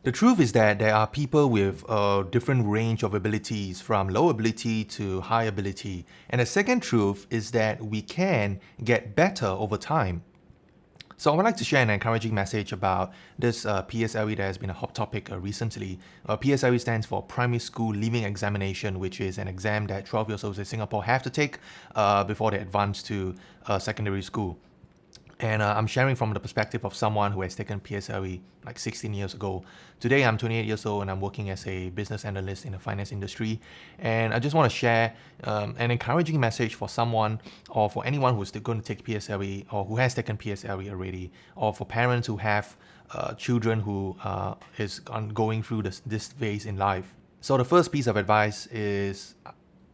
The truth is that there are people with a different range of abilities, from low ability to high ability. And the second truth is that we can get better over time. So I would like to share an encouraging message about this PSLE that has been a hot topic recently. PSLE stands for Primary School Leaving Examination, which is an exam that 12 years olds in Singapore have to take before they advance to secondary school. And I'm sharing from the perspective of someone who has taken PSLE like 16 years ago. Today, I'm 28 years old and I'm working as a business analyst in the finance industry. And I just want to share an encouraging message for someone or for anyone who's going to take PSLE or who has taken PSLE already, or for parents who have children who is going through this phase in life. So the first piece of advice is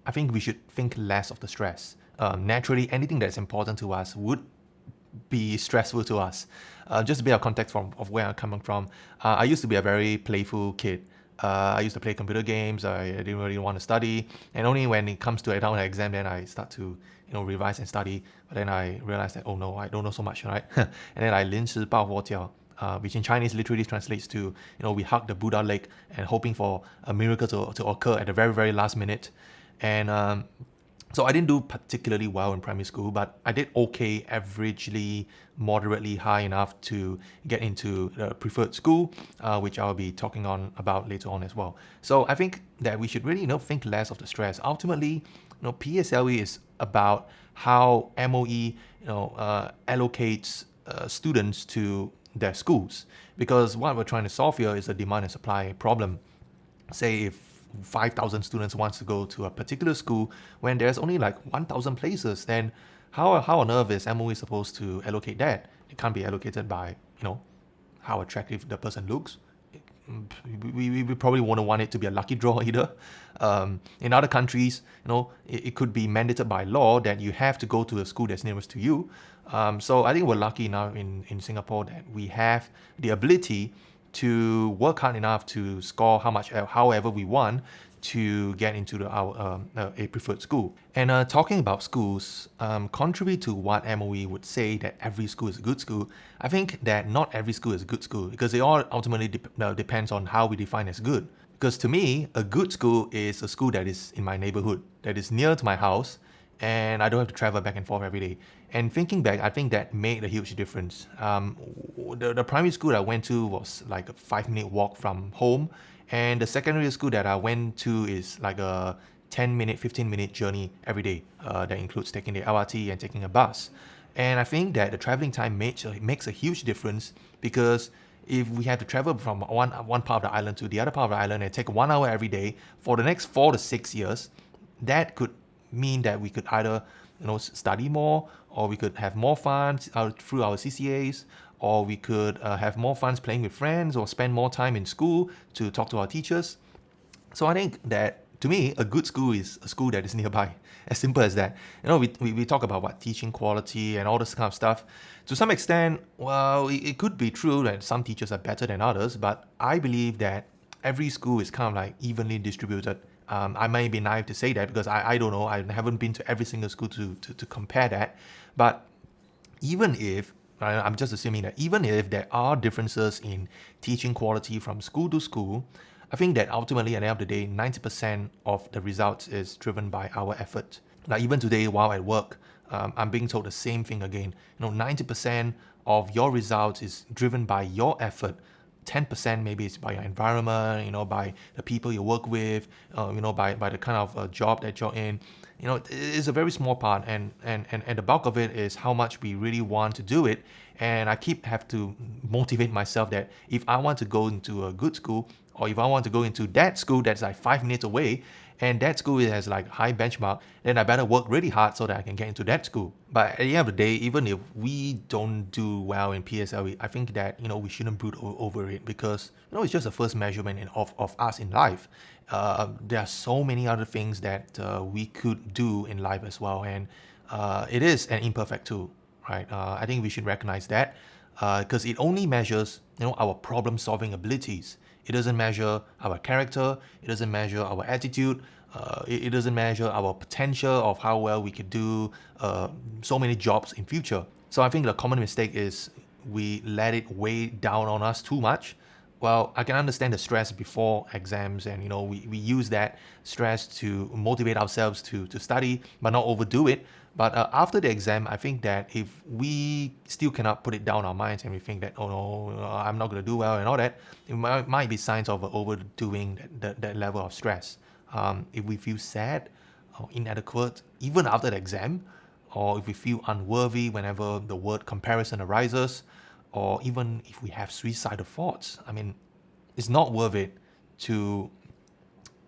I think we should think less of the stress. Naturally, anything that's important to us would be stressful to us. Just a bit of context of where I'm coming from. I used to be a very playful kid. I used to play computer games. I didn't really want to study, and only when it comes to an exam, then I start to revise and study. But then I realized that, oh no, I don't know so much, right? And then I 临时抱佛脚. Which in Chinese literally translates to, we hug the Buddha leg and hoping for a miracle to occur at the very, very last minute. And so I didn't do particularly well in primary school, but I did okay, averagely, moderately high enough to get into the preferred school, which I'll be talking about later on as well. So I think that we should really, think less of the stress. Ultimately, PSLE is about how MOE, allocates students to their schools, because what we're trying to solve here is a demand and supply problem. Say if 5,000 students wants to go to a particular school when there's only like 1,000 places, then how on earth is MOE supposed to allocate that? It can't be allocated by, how attractive the person looks. We probably wouldn't want it to be a lucky draw either. In other countries, it could be mandated by law that you have to go to a school that's nearest to you. So I think we're lucky enough in Singapore that we have the ability to work hard enough to score however we want to get into a preferred school. And talking about schools, contrary to what MOE would say that every school is a good school, I think that not every school is a good school, because it all ultimately depends on how we define as good. Because to me, a good school is a school that is in my neighborhood, that is near to my house, and I don't have to travel back and forth every day. And thinking back, I think that made a huge difference. The primary school that I went to was like a 5-minute walk from home, and the secondary school that I went to is like a 10-minute, 15-minute journey every day. That includes taking the LRT and taking a bus. And I think that the traveling time makes a huge difference, because if we have to travel from one part of the island to the other part of the island and take 1 hour every day for the next 4 to 6 years, that could mean that we could either study more, or we could have more fun through our CCAs, or we could have more fun playing with friends, or spend more time in school to talk to our teachers. So I think that, to me, a good school is a school that is nearby. As simple as that. We talk about what teaching quality and all this kind of stuff. To some extent, well, it could be true that some teachers are better than others, but I believe that every school is kind of like evenly distributed. I might be naive to say that, because I don't know. I haven't been to every single school to compare that. But even if, I'm just assuming that even if there are differences in teaching quality from school to school, I think that ultimately at the end of the day, 90% of the results is driven by our effort. Like even today while at work, I'm being told the same thing again. 90% of your results is driven by your effort. 10% maybe it's by your environment, by the people you work with, by the kind of job that you're in. It's a very small part, and the bulk of it is how much we really want to do it. And I have to motivate myself that if I want to go into a good school, or if I want to go into that school that's like 5 minutes away, and that school has like high benchmark, then I better work really hard so that I can get into that school. But at the end of the day, even if we don't do well in PSLE, I think that we shouldn't brood over it, because it's just the first measurement of us in life. There are so many other things that we could do in life as well, and it is an imperfect tool, right? I think we should recognize that, because it only measures our problem solving abilities. It doesn't measure our character. It doesn't measure our attitude. It doesn't measure our potential of how well we could do so many jobs in future. So I think the common mistake is we let it weigh down on us too much, well, I can understand the stress before exams, and we use that stress to motivate ourselves to study, but not overdo it. But after the exam, I think that if we still cannot put it down our minds and we think that, oh no, I'm not going to do well and all that, it might be signs of overdoing that level of stress. If we feel sad or inadequate, even after the exam, or if we feel unworthy whenever the word comparison arises, or even if we have suicidal thoughts, I mean, it's not worth it to,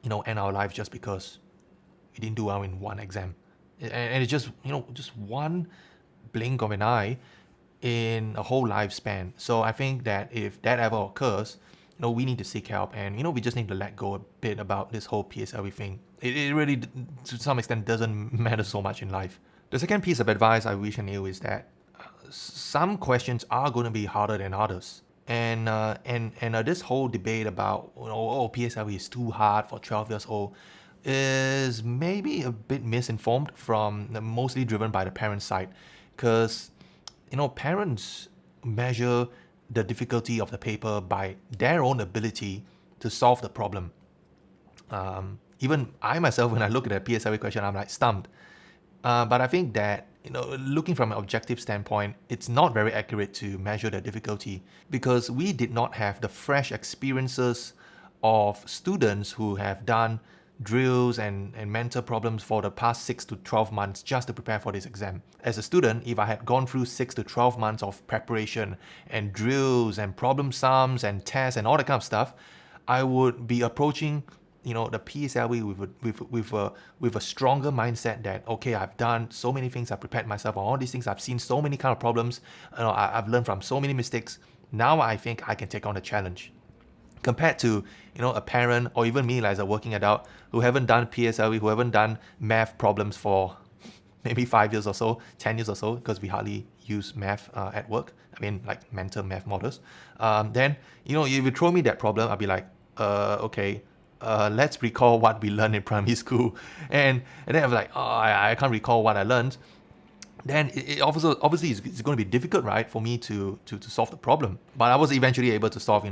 end our life just because we didn't do well in one exam. And it's just, just one blink of an eye in a whole lifespan. So I think that if that ever occurs, we need to seek help, and we just need to let go a bit about this whole PSLE thing. It really, to some extent, doesn't matter so much in life. The second piece of advice I wish I knew is that some questions are going to be harder than others. And this whole debate about PSLE is too hard for 12 years old is maybe a bit misinformed, from mostly driven by the parent side, because parents measure the difficulty of the paper by their own ability to solve the problem. Even I myself, when I look at a PSLE question, I'm like stumped. But I think that, looking from an objective standpoint, it's not very accurate to measure the difficulty, because we did not have the fresh experiences of students who have done drills and mental problems for the past 6 to 12 months just to prepare for this exam. As a student, if I had gone through 6 to 12 months of preparation and drills and problem sums and tests and all that kind of stuff, I would be approaching the PSLE with a stronger mindset that, okay, I've done so many things, I've prepared myself on all these things, I've seen so many kind of problems, I've learned from so many mistakes. Now I think I can take on the challenge. Compared to a parent or even me, like as a working adult, who haven't done PSLE, who haven't done math problems for maybe 5 years or so, 10 years or so, because we hardly use math at work. I mean, like mental math models. Then if you throw me that problem, I'll be like, okay. Let's recall what we learned in primary school, and then I'm like, oh, I can't recall what I learned. Then it obviously it's going to be difficult, right, for me to solve the problem. But I was eventually able to solve,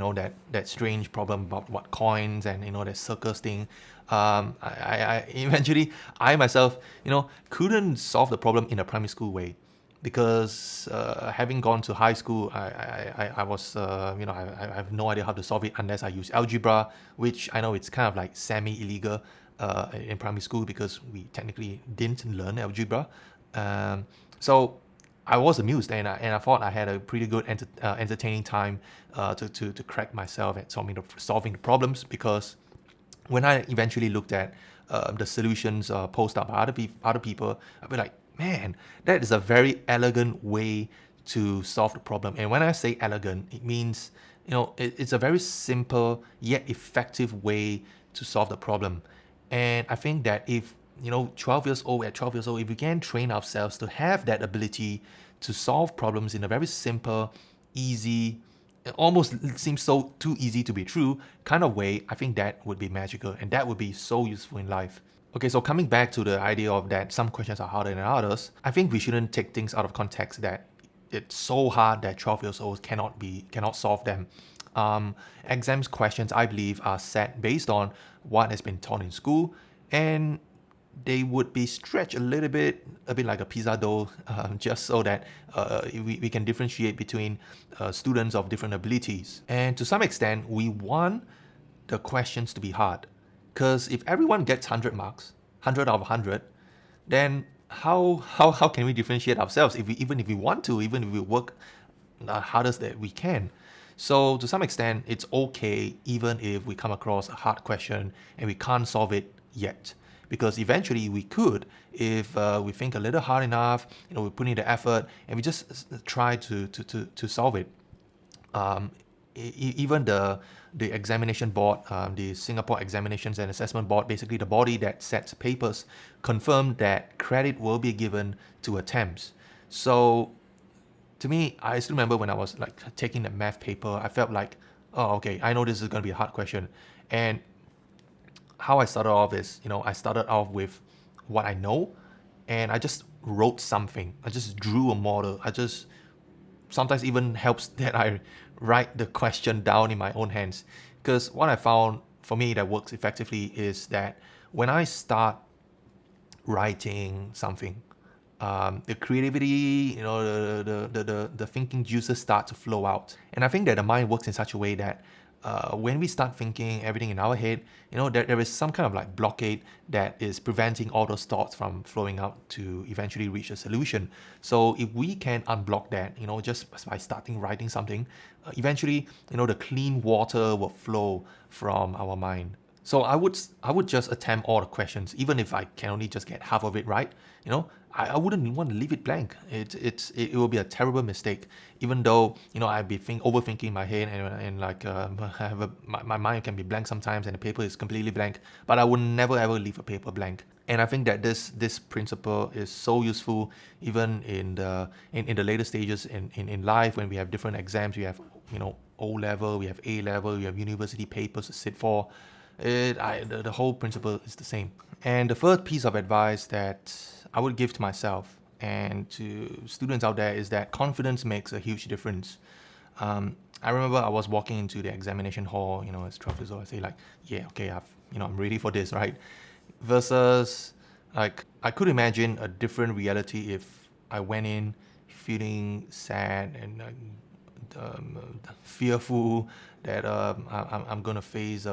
that strange problem about what coins and that circus thing. I eventually, I myself, couldn't solve the problem in a primary school way, because having gone to high school, I was, I have no idea how to solve it unless I use algebra, which I know it's kind of like semi-illegal in primary school, because we technically didn't learn algebra. So I was amused, and I thought I had a pretty good entertaining time to crack myself at solving the problems, because when I eventually looked at the solutions posted up by other people, I'd be like, man, that is a very elegant way to solve the problem. And when I say elegant, it means it's a very simple yet effective way to solve the problem. And I think that if 12 years old, if we can train ourselves to have that ability to solve problems in a very simple, easy, it almost seems so too easy to be true kind of way, I think that would be magical, and that would be so useful in life. Okay, so coming back to the idea of that some questions are harder than others, I think we shouldn't take things out of context that it's so hard that 12 years old cannot solve them. Exams questions, I believe, are set based on what has been taught in school, and they would be stretched a bit like a pizza dough, just so that we can differentiate between students of different abilities. And to some extent, we want the questions to be hard, because if everyone gets 100 marks, 100 out of 100, then how can we differentiate ourselves even if we want to, even if we work the hardest that we can? So to some extent, it's okay even if we come across a hard question and we can't solve it yet, because eventually we could if we think a little hard enough, we put in the effort and we just try to solve it. Even the examination board, the Singapore Examinations and Assessment Board, basically the body that sets papers, confirmed that credit will be given to attempts. So to me, I still remember when I was like taking the math paper, I felt like, oh, okay, I know this is going to be a hard question. And how I started off is, I started off with what I know, and I just wrote something. I just drew a model. Sometimes even helps that I write the question down in my own hands. Because what I found for me that works effectively is that when I start writing something, the creativity, the thinking juices start to flow out. And I think that the mind works in such a way that when we start thinking everything in our head, there is some kind of like blockade that is preventing all those thoughts from flowing out to eventually reach a solution. So if we can unblock that, just by starting writing something, eventually, the clean water will flow from our mind. So I would just attempt all the questions, even if I can only just get half of it right. I wouldn't want to leave it blank. It will be a terrible mistake. Even though I'd be overthinking in my head, and like I have my mind can be blank sometimes, and the paper is completely blank. But I would never ever leave a paper blank. And I think that this principle is so useful even in the later stages in life, when we have different exams. We have O level, we have A level, we have university papers to sit for. The whole principle is the same. And the third piece of advice that I would give to myself and to students out there is that confidence makes a huge difference. I remember I was walking into the examination hall, as 12 years old. I say like, yeah, okay, I'm ready for this, right? Versus, like, I could imagine a different reality if I went in feeling sad and fearful that I'm going to face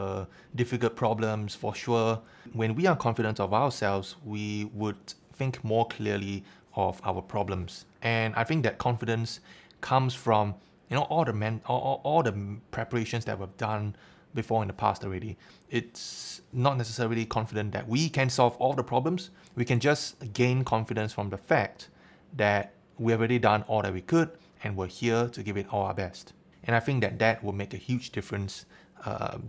difficult problems for sure. When we are confident of ourselves, we would think more clearly of our problems. And I think that confidence comes from all the preparations that we've done before in the past already. It's not necessarily confident that we can solve all the problems. We can just gain confidence from the fact that we have already done all that we could, and we're here to give it all our best. And I think that will make a huge difference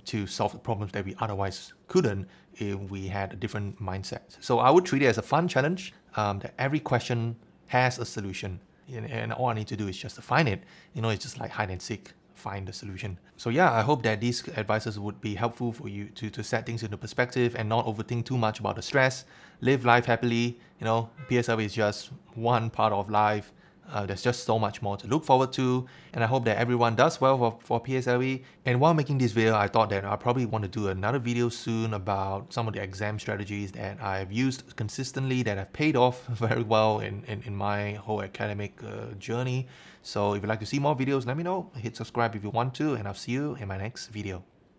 to solve the problems that we otherwise couldn't if we had a different mindset. So I would treat it as a fun challenge, that every question has a solution, and all I need to do is just to find it. It's just like hide and seek, find the solution. So yeah, I hope that these advices would be helpful for you to set things into perspective and not overthink too much about the stress. Live life happily. PSLE is just one part of life. There's just so much more to look forward to, and I hope that everyone does well for PSLE. And while making this video, I thought that I probably want to do another video soon about some of the exam strategies that I've used consistently that have paid off very well in my whole academic journey. So if you'd like to see more videos, let me know. Hit subscribe if you want to, and I'll see you in my next video.